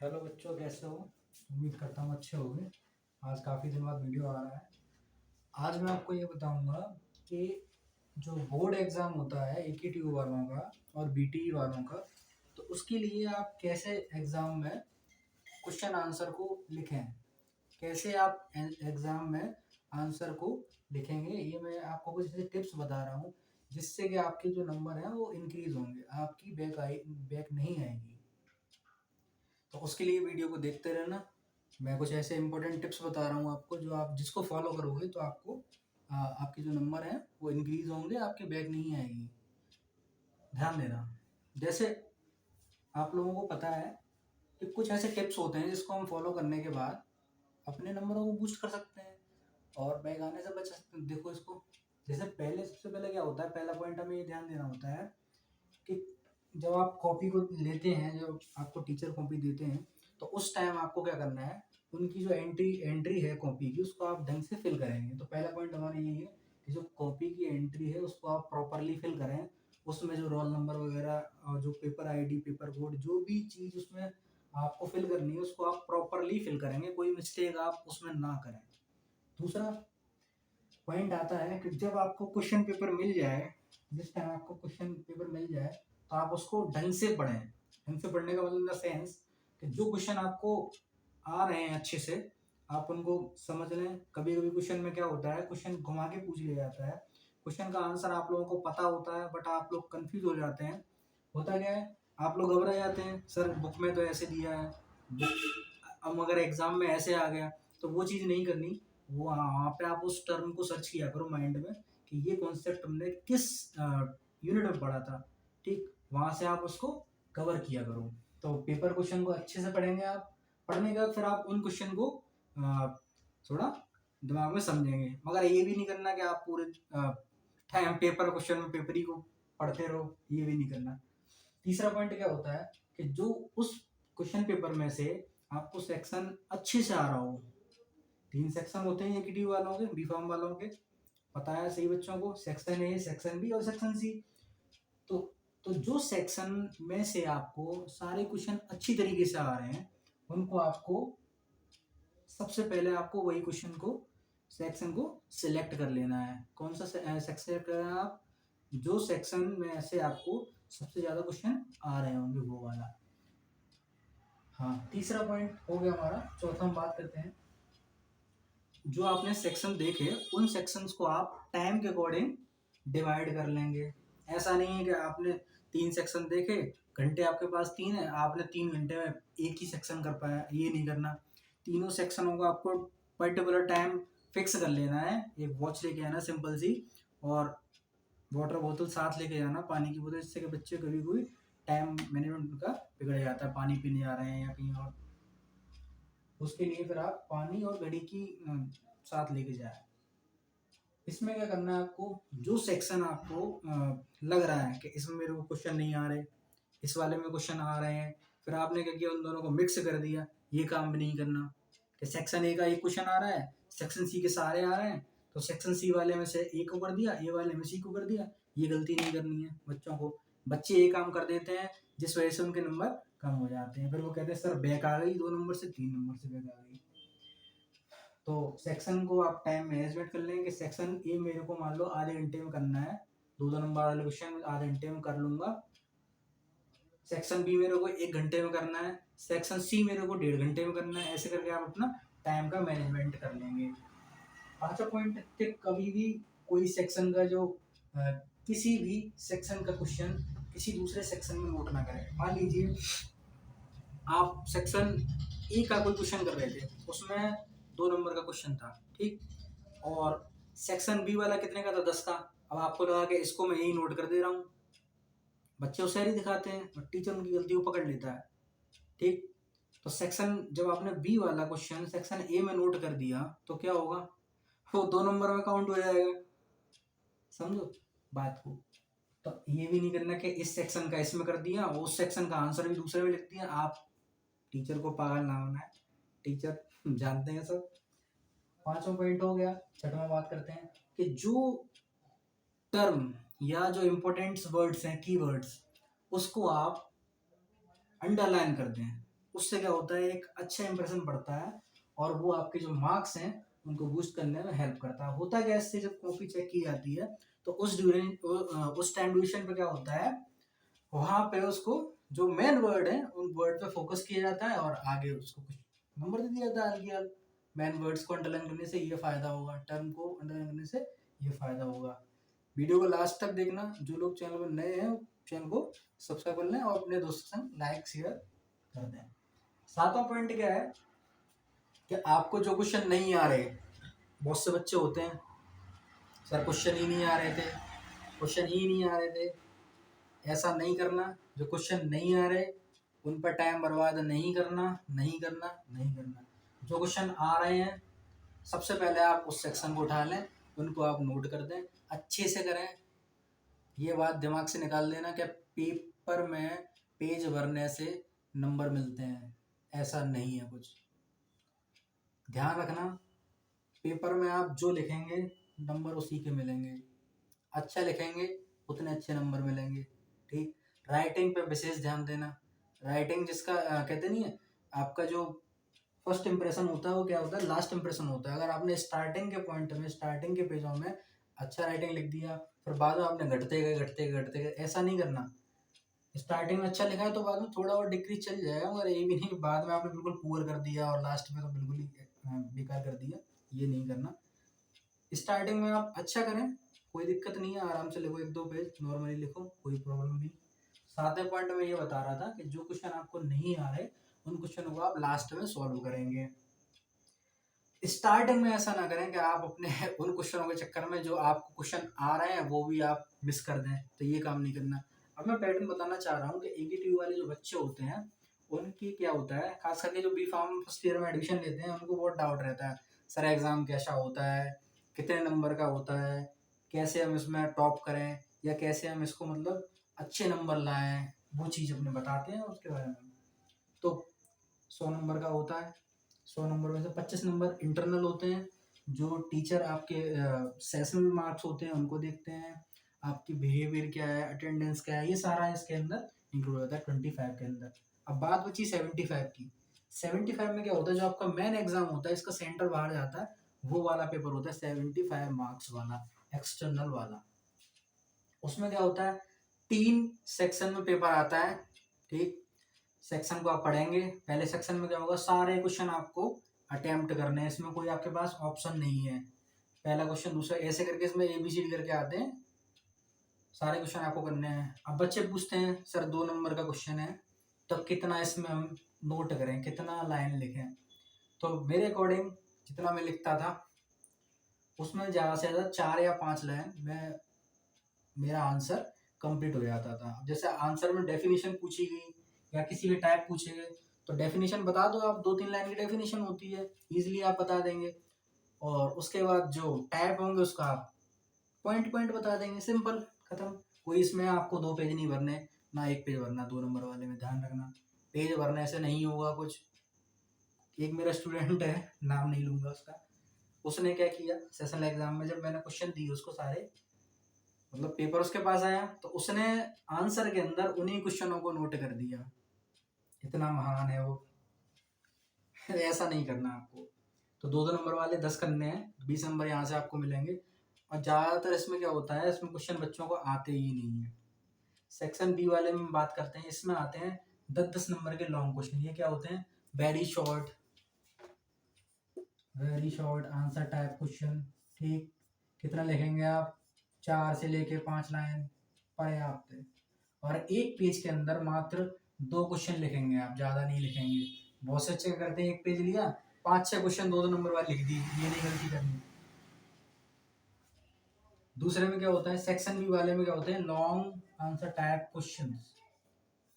Hello बच्चों, कैसे हो? उम्मीद करता हूँ अच्छे होंगे। आज काफ़ी दिन बाद वीडियो आ रहा है। आज मैं आपको ये बताऊंगा कि जो बोर्ड एग्ज़ाम होता है AKTU वालों का और BTE वालों का, तो उसके लिए आप कैसे एग्ज़ाम में क्वेश्चन आंसर को लिखें, कैसे आप एग्ज़ाम में आंसर को लिखेंगे। ये मैं आपको कुछ ऐसे टिप्स बता रहा हूँ जिससे कि आपके जो नंबर हैं वो इंक्रीज़ होंगे, आपकी बैक नहीं आएगी। तो उसके लिए वीडियो को देखते रहना। मैं कुछ ऐसे इंपॉर्टेंट टिप्स बता रहा हूँ आपको, जो आप जिसको फॉलो करोगे तो आपको आपके जो नंबर हैं वो इंक्रीज होंगे, आपके बैक नहीं आएगी। ध्यान देना। जैसे आप लोगों को पता है कि कुछ ऐसे टिप्स होते हैं जिसको हम फॉलो करने के बाद अपने नंबरों को बूस्ट कर सकते हैं और बैक आने से बच सकते हैं। देखो इसको, जैसे पहले सबसे पहले क्या होता है, पहला पॉइंट हमें ये ध्यान देना होता है कि जब आप कॉपी को लेते हैं, जब आपको टीचर कॉपी देते हैं, तो उस टाइम आपको क्या करना है, उनकी जो एंट्री है कॉपी की, उसको आप ढंग से फिल करेंगे। तो पहला पॉइंट हमारा यही है कि जो कॉपी की एंट्री है उसको आप प्रॉपरली फिल करें। उसमें जो रोल नंबर वगैरह और जो पेपर आईडी, पेपर कोड, जो भी चीज़ उसमें आपको फिल करनी है उसको आप प्रॉपरली फिल करेंगे, कोई मिस्टेक आप उसमें ना करें। दूसरा पॉइंट आता है कि जब आपको क्वेश्चन पेपर मिल जाए, जिस टाइम आपको क्वेश्चन पेपर मिल जाए, तो आप उसको ढंग से पढ़ें। ढंग से पढ़ने का मतलब इन द सेंस कि जो क्वेश्चन आपको आ रहे हैं अच्छे से आप उनको समझ लें। कभी कभी क्वेश्चन में क्या होता है, क्वेश्चन घुमा के पूछ लिया जाता है, क्वेश्चन का आंसर आप लोगों को पता होता है बट आप लोग कंफ्यूज हो जाते हैं। होता क्या है, आप लोग घबरा जाते हैं, सर बुक में तो ऐसे दिया है, अब अगर एग्जाम में ऐसे आ गया, तो वो चीज़ नहीं करनी। वो वहाँ पे आप उस टर्म को सर्च किया करो माइंड में कि ये कॉन्सेप्ट हमने किस यूनिट में पढ़ा था। ठीक, वहाँ से आप उसको कवर किया करो। तो पेपर क्वेश्चन को अच्छे से पढ़ेंगे आप। पढ़ने के बाद फिर आप उन क्वेश्चन को थोड़ा दिमाग में समझेंगे, मगर ये भी नहीं करना कि आप पूरे टाइम पेपर क्वेश्चन में पेपर ही को पढ़ते रहो, ये भी नहीं करना। तीसरा पॉइंट क्या होता है कि जो उस क्वेश्चन पेपर में से आपको सेक्शन अच्छे से आ रहा हो। 3 सेक्शन होते हैं AKTU वालों के, बी फार्म वालों के, पता है सही बच्चों को, सेक्शन ए, सेक्शन बी और सेक्शन सी। तो जो सेक्शन में से आपको सारे क्वेश्चन अच्छी तरीके से आ रहे हैं, उनको आपको सबसे पहले आपको वही क्वेश्चन को, सेक्शन को सिलेक्ट कर लेना है। कौन सा सेक्शन सिलेक्ट कर रहे हैं आप? जो सेक्शन में से आपको सबसे ज्यादा क्वेश्चन आ रहे होंगे वो वाला। हाँ, तीसरा पॉइंट हो गया हमारा। चौथा हम बात करते हैं, जो आपने सेक्शन देखे उन सेक्शंस को आप टाइम के अकॉर्डिंग डिवाइड कर लेंगे। ऐसा नहीं है कि आपने 3 सेक्शन देखे, घंटे आपके पास 3 है, आपने 3 घंटे में एक ही सेक्शन कर पाया, ये नहीं करना। तीनों सेक्शनों को आपको पर्टिकुलर टाइम फिक्स कर लेना है। एक वॉच लेके आना सिंपल सी, और वाटर बोतल साथ लेके जाना, पानी की बोतल, जिससे कि बच्चे कभी कोई टाइम मैनेजमेंट उनका बिगड़ जाता है, पानी पीने जा रहे हैं या कहीं और, उसके लिए फिर आप पानी और घड़ी की साथ लेके जाए। इसमें क्या करना है आपको, जो सेक्शन आपको लग रहा है कि इसमें मेरे को क्वेश्चन नहीं आ रहे, इस वाले में क्वेश्चन आ रहे हैं, फिर आपने क्या किया, उन दोनों को मिक्स कर दिया। ये काम भी नहीं करना कि सेक्शन ए का एक क्वेश्चन आ रहा है, सेक्शन सी के सारे आ रहे हैं, तो सेक्शन सी वाले में से ए को कर दिया, ए वाले में सी को कर दिया। ये गलती नहीं करनी है बच्चों को। बच्चे ये काम कर देते हैं जिस वजह से उनके नंबर कम हो जाते हैं, फिर वो कहते हैं सर बैक आ गई, 2 नंबर से 3 नंबर से बैक आ गई। तो सेक्शन को आप टाइम मैनेजमेंट कर लेंगे। सेक्शन ए मेरे को मान लो आधे घंटे में करना है, 2 नंबर वाले क्वेश्चन आधे घंटे में कर लूंगा। सेक्शन बी मेरे को 1 घंटे में करना है, सेक्शन सी मेरे को 1.5 घंटे में करना है। ऐसे करके आप अपना टाइम का मैनेजमेंट कर लेंगे। पांचवा पॉइंट कि कभी भी कोई सेक्शन का जो किसी भी सेक्शन का क्वेश्चन किसी दूसरे सेक्शन में नोट ना करें। मान लीजिए आप सेक्शन ए का कोई क्वेश्चन कर रहे थे, उसमें 2 नंबर का क्वेश्चन था, ठीक, और सेक्शन बी वाला कितने का था, 10 का। अब आपको लगा कि इसको मैं यही नोट कर दे रहा हूँ, बच्चे होशियारी दिखाते हैं और टीचर उनकी गलती को पकड़ लेता है, ठीक। तो सेक्शन जब आपने बी वाला क्वेश्चन सेक्शन ए में नोट कर दिया तो क्या होगा, वो 2 नंबर में काउंट हो जाएगा। समझो बात को। तो ये भी नहीं करना कि इस सेक्शन का इसमें कर दिया, उस सेक्शन का आंसर भी दूसरे में लिख दिया। आप टीचर को पागल ना बनाए, टीचर जानते हैं सब। 5वां पॉइंट हो गया। 6वां बात करते हैं कि जो टर्म या जो इम्पोर्टेंट वर्ड्स हैं, कीवर्ड्स, उसको आप अंडरलाइन कर दें। उससे क्या होता है, एक अच्छा इंप्रेशन पड़ता है और वो आपके जो मार्क्स हैं उनको बूस्ट करने में हेल्प करता है। होता क्या है, इससे जब कॉपी चेक की जाती है तो उस टाइम ड्यूरेशन पे क्या होता है, वहां पे उसको जो मेन वर्ड है उन वर्ड पे फोकस किया जाता है और आगे उसको कुछ नंबर दे दिया जाता है हल्की हल्की। मेन वर्ड्स को अंडरलाइन करने से ये फायदा होगा, टर्म को अंडरलाइन करने से ये फायदा होगा। वीडियो को लास्ट तक देखना। जो लोग चैनल पर नए हैं चैनल को सब्सक्राइब कर लें और अपने दोस्तों के संग लाइक शेयर कर दें। सातवां पॉइंट क्या है कि आपको जो क्वेश्चन नहीं आ रहे, बहुत से बच्चे होते हैं सर क्वेश्चन ही नहीं आ रहे थे, क्वेश्चन ही नहीं आ रहे थे। ऐसा नहीं करना। जो क्वेश्चन नहीं आ रहे उन पर टाइम बर्बाद नहीं करना, नहीं करना, नहीं करना। जो क्वेश्चन आ रहे हैं सबसे पहले आप उस सेक्शन को उठा लें, उनको आप नोट कर दें, अच्छे से करें। ये बात दिमाग से निकाल देना कि पेपर में पेज भरने से नंबर मिलते हैं, ऐसा नहीं है कुछ। ध्यान रखना, पेपर में आप जो लिखेंगे नंबर उसी के मिलेंगे। अच्छा लिखेंगे उतने अच्छे नंबर मिलेंगे। ठीक, राइटिंग पे विशेष ध्यान देना। राइटिंग जिसका कहते नहीं है, आपका जो फर्स्ट इंप्रेशन होता है वो क्या होता है, लास्ट इंप्रेशन होता है। अगर आपने स्टार्टिंग के पॉइंट में, स्टार्टिंग के पेजों में अच्छा राइटिंग लिख दिया, फिर बाद में आपने घटते गए, ऐसा नहीं करना। स्टार्टिंग में अच्छा लिखा है तो बाद में थोड़ा और डिक्रीज चल जाएगा, मगर ये भी नहीं कि बाद में आपने बिल्कुल पुअर कर दिया और लास्ट में तो बिल्कुल ही बेकार कर दिया। ये नहीं करना। स्टार्टिंग में आप अच्छा करें, कोई दिक्कत नहीं है, आराम से लिखो, 1-2 पेज नॉर्मली लिखो, कोई प्रॉब्लम नहीं। सातवें पॉइंट में ये बता रहा था कि जो क्वेश्चन आपको नहीं आ रहे उन क्वेश्चनों को आप लास्ट में सॉल्व करेंगे। स्टार्टिंग में ऐसा ना करें कि आप अपने उन क्वेश्चनों के चक्कर में जो आपको क्वेश्चन आ रहे हैं वो भी आप मिस कर दें, तो ये काम नहीं करना। अब मैं पैटर्न बताना चाह रहा हूँ कि एकेटीयू वाले जो बच्चे होते हैं उनकी क्या होता है, खास करके जो बी फार्म फर्स्ट ईयर में एडमिशन लेते हैं उनको बहुत डाउट रहता है, सर एग्जाम कैसा होता है, कितने नंबर का होता है, कैसे हम इसमें टॉप करें या कैसे हम इसको मतलब अच्छे नंबर लाएं, वो चीज़ अपने बताते हैं उसके बारे में। तो 100 नंबर का होता है, 100 नंबर में से 25 नंबर इंटरनल होते हैं, जो टीचर आपके सेशनल मार्क्स होते हैं उनको देखते हैं, आपकी बिहेवियर क्या है, अटेंडेंस क्या है, ये सारा इसके अंदर इंक्लूड होता है 25 के अंदर। अब बात बची 75 की। 75 में क्या होता है, जो आपका मेन एग्जाम होता है, इसका सेंटर बाहर जाता है, वो वाला पेपर होता है 75 मार्क्स वाला, एक्सटर्नल वाला। उसमें क्या होता है, 3 सेक्शन में पेपर आता है। ठीक, सेक्शन को आप पढ़ेंगे। पहले सेक्शन में क्या होगा, सारे क्वेश्चन आपको अटेम्प्ट करने हैं, इसमें कोई आपके पास ऑप्शन नहीं है। पहला क्वेश्चन, दूसरा, ऐसे करके इसमें ABCD करके आते हैं, सारे क्वेश्चन आपको करने हैं। अब बच्चे पूछते हैं सर 2 नंबर का क्वेश्चन है तो कितना इसमें हम नोट करें, कितना लाइन लिखें। तो मेरे अकॉर्डिंग जितना मैं लिखता था उसमें ज़्यादा से ज़्यादा 4 या 5 लाइन में मेरा आंसर कंप्लीट हो जाता था। जैसे आंसर में डेफिनेशन पूछी गई या किसी भी टाइप पूछे गए तो डेफिनेशन बता दो आप, 2-3 लाइन की डेफिनेशन होती है, इजीली आप बता देंगे। और उसके बाद जो टाइप होंगे उसका आप पॉइंट पॉइंट बता देंगे, सिंपल, खत्म। कोई इसमें आपको 2 पेज नहीं भरने, ना 1 पेज भरना 2 नंबर वाले में, ध्यान रखना। पेज भरने से नहीं होगा कुछ। एक मेरा स्टूडेंट है, नाम नहीं लूंगा उसका, उसने क्या किया, सेशनल एग्जाम में जब मैंने क्वेश्चन दिए उसको सारे, मतलब पेपर उसके पास आया तो उसने आंसर के अंदर उन्हीं क्वेश्चनों को नोट कर दिया। इतना महान है वो। ऐसा नहीं करना आपको। तो 2-2 नंबर वाले 10 करने हैं, 20 नंबर यहाँ से आपको मिलेंगे। और ज़्यादातर इसमें क्या होता है, इसमें क्वेश्चन बच्चों को आते ही नहीं है। सेक्शन बी वाले में बात करते हैं, इसमें आते हैं 10-10 नंबर के लॉन्ग क्वेश्चन। ये क्या होते हैं, very short answer type question. ठीक, कितना लिखेंगे आप, 4 से लेके 5 लाइन पर्याप्त है। और एक पेज के अंदर मात्र 2 क्वेश्चन लिखेंगे आप, ज़्यादा नहीं लिखेंगे। बहुत से अच्छे करते हैं, एक पेज लिया, 5-6 क्वेश्चन 2-2 नंबर वाले लिख दिए, ये नहीं गलती करनी। दूसरे में क्या होता है, सेक्शन बी वाले में क्या होते हैं, long answer type question.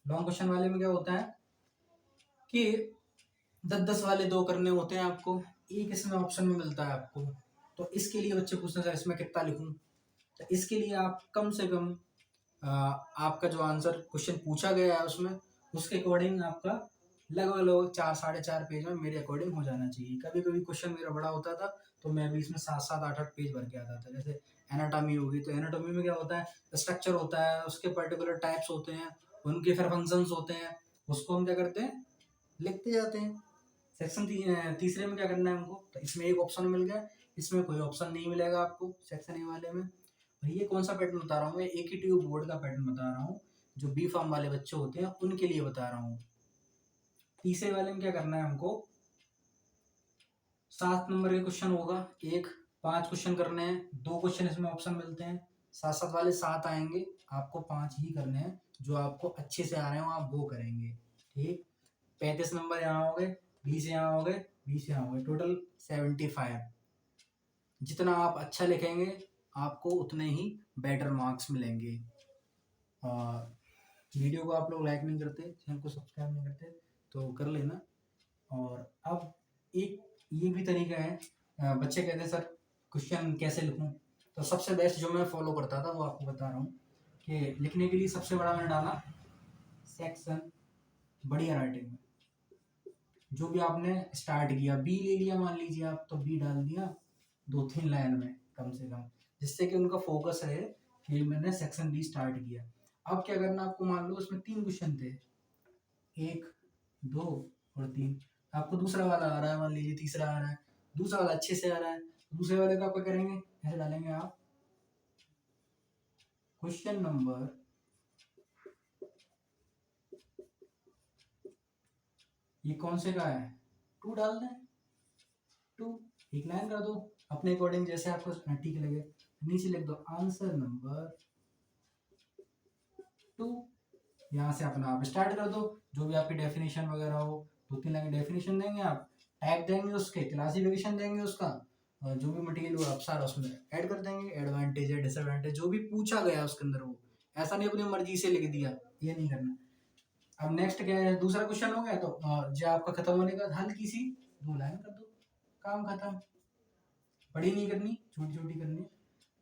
Long question वाले में क्या होता है कि 10-10 वाले 2 करने होते हैं आपको, एक इसमें ऑप्शन में मिलता है आपको। तो इसके लिए बच्चे पूछते हैं सर इसमें कितना लिखूं, तो इसके लिए आप कम से कम आपका जो आंसर क्वेश्चन पूछा गया है उसमें, उसके अकॉर्डिंग आपका लगभग लगभग 4-4.5 पेज में मेरे अकॉर्डिंग हो जाना चाहिए। कभी कभी क्वेश्चन मेरा बड़ा होता था तो मैं भी इसमें 7-7 8-8 पेज भर के आता था। जैसे एनाटॉमी होगी तो एनाटॉमी में क्या होता है, स्ट्रक्चर होता है, उसके पर्टिकुलर टाइप्स होते हैं, उनके फिर फंक्शंस होते हैं, उसको हम क्या करते हैं लिखते जाते हैं। तीसरे में क्या करना है हमको, तो इसमें एक ऑप्शन मिल गया, इसमें कोई ऑप्शन नहीं मिलेगा आपको सेक्शन ए वाले में। और ये कौन सा पैटर्न बता रहा हूँ मैं, AKTU बोर्ड का पैटर्न बता रहा हूँ, जो बी फार्म वाले बच्चे होते हैं उनके लिए बता रहा हूँ। तीसरे वाले में क्या करना है हमको, 7 नंबर के क्वेश्चन होगा, 5 क्वेश्चन करने हैं, 2 क्वेश्चन इसमें ऑप्शन मिलते हैं, 7 वाले 7 आएंगे, आपको 5 ही करने हैं, जो आपको अच्छे से आ रहे हो आप वो करेंगे। ठीक, 35 नंबर यहाँ हो गए, 20 यहाँ हो गए, 20 यहाँ हो गए, टोटल 75। जितना आप अच्छा लिखेंगे आपको उतने ही बेटर मार्क्स मिलेंगे। और वीडियो को आप लोग लाइक नहीं करते, चैनल को सब्सक्राइब नहीं करते तो कर लेना। और अब एक ये भी तरीका है, बच्चे कहते हैं सर क्वेश्चन कैसे लिखूं, तो सबसे बेस्ट जो मैं फॉलो करता था वो आपको बता रहा हूँ कि लिखने के लिए सबसे बड़ा मैंने डाला सेक्शन बढ़िया राइटिंग में। जो भी आपने स्टार्ट किया, बी ले लिया मान लीजिए आप, तो बी डाल दिया 2-3 लाइन में कम से कम, जिससे कि उनका फोकस रहे कि मैंने सेक्शन बी स्टार्ट किया। अब क्या करना आपको, मान लो उसमें 3 क्वेश्चन थे, 1, 2 और 3, आपको दूसरा वाला आ रहा है, मान लीजिए तीसरा आ रहा है, दूसरा वाला अच्छे से आ रहा है, दूसरे वाले का आप क्या करेंगे, ऐसे डालेंगे आप क्वेश्चन नंबर ये कौन से का है, 2 डाल दें, 2 एक लाइन कर दो अपने अकॉर्डिंग जैसे आपको ठीक लगे, नीचे लिख दो आंसर नंबर 2। यहाँ से अपना आप स्टार्ट कर दो, जो भी आपकी डेफिनेशन वगैरह हो, 2-3 लाइन डेफिनेशन देंगे आप, टाइप देंगे उसके, क्लासिफिकेशन देंगे उसका, और जो भी मटेरियल हो आप सारा उसमें ऐड कर देंगे, एडवांटेज है डिसएडवांटेज जो भी पूछा गया उसके अंदर, वो ऐसा नहीं अपनी मर्जी से लिख दिया, ये नहीं करना। अब नेक्स्ट क्या है, दूसरा क्वेश्चन हो गया, तो जो आपका खत्म होने का हल्की सी 2 लाइन कर दो, काम खत्म, बड़ी नहीं करनी, छोटी छोटी करनी।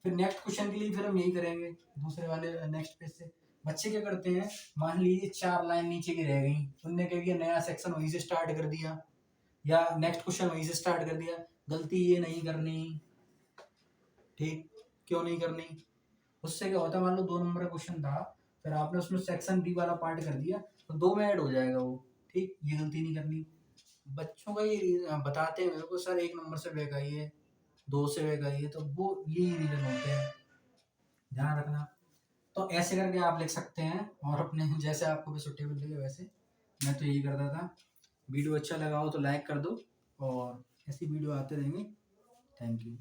फिर नेक्स्ट क्वेश्चन के लिए फिर हम यही करेंगे, दूसरे वाले नेक्स्ट पेज से। बच्चे क्या करते हैं, मान लीजिए 4 लाइन नीचे की रह गई, उनने क्या किया, नया सेक्शन वहीं से स्टार्ट कर दिया, या नेक्स्ट क्वेश्चन वहीं से स्टार्ट कर दिया। गलती ये नहीं करनी, ठीक, क्यों नहीं करनी, उससे क्या होता है, मान लो 2 नंबर का क्वेश्चन था, फिर आपने उसमें सेक्शन बी वाला पार्ट कर दिया, तो 2 में ऐड हो जाएगा वो, ठीक, ये गलती नहीं करनी। बच्चों का ये बताते हैं मेरे को, सर 1 नंबर से बैक आई है, 2 से बैक आई है, तो वो यही रीजन होते हैं, ध्यान रखना। तो ऐसे करके आप लिख सकते हैं, और अपने जैसे आपको भी सुटेबल लगे वैसे। मैं तो यही करता था। वीडियो अच्छा लगा हो तो लाइक कर दो, और ऐसी वीडियो आते रहेंगे। Thank you.